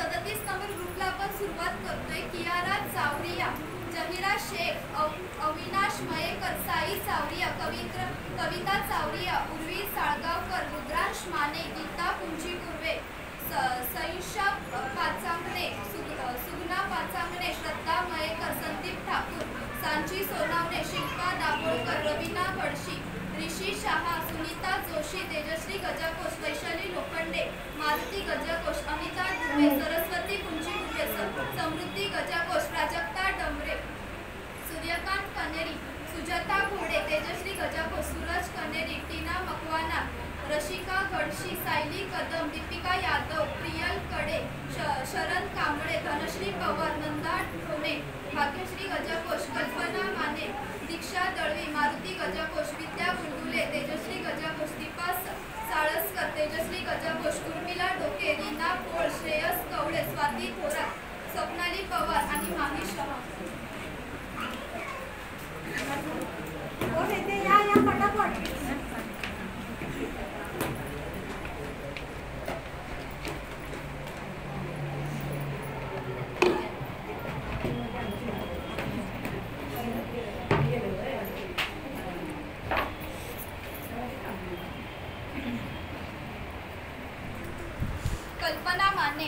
37 number ग्रुपला आपण सुरुवात करतोय। कियारा चावरिया, जहिरा शेख, अविनाश मयेकर, साई चावरिया, कविता चावरिया, उर्वी साळगावकर, रुद्रांश माने, गीता पुंजी कुर्वे, सईशा पाचांगणे, सुगना पाचांगणे, श्रद्धा मयेकर, संदीप ठाकूर, सांची सोनावणे, शिल्पा दाभोळकर, रवीना गडशी, ऋषी शहा, सुनीता जोशी, तेजश्री गजाकोश, वैशाली लोखंडे, मारुती गजाकोश, अनिता दुबे, सरस्वती पुंजी कुर्वे, समृद्धी गजाकोश, प्राजक्ता डमरे, सूर्यकांत कनेरी, सुजाता घोडे, तेजश्री गजाकोश, सूरज कनेरी, टीना मकवाना, रशिका गडशी, सायली कदम, दीपिका यादव, प्रियल कडे, शरण कांबळे, धनश्री पवार, नंदा ठोणे, भाग्यश्री गजाकोश, कल्पना माने, दीक्षा दळवी, मारुती गजाकोश, विद्या बुलबुले, तेजश्री गजाकोश, दीपा साळसकर, तेजश्री गजाकोश, उर्मिला डोके, रीना पोळ, श्रेयस कवडे, स्वाती थोरात, स्वप्नाली पवार आणि माही शहा। कल्पना माने,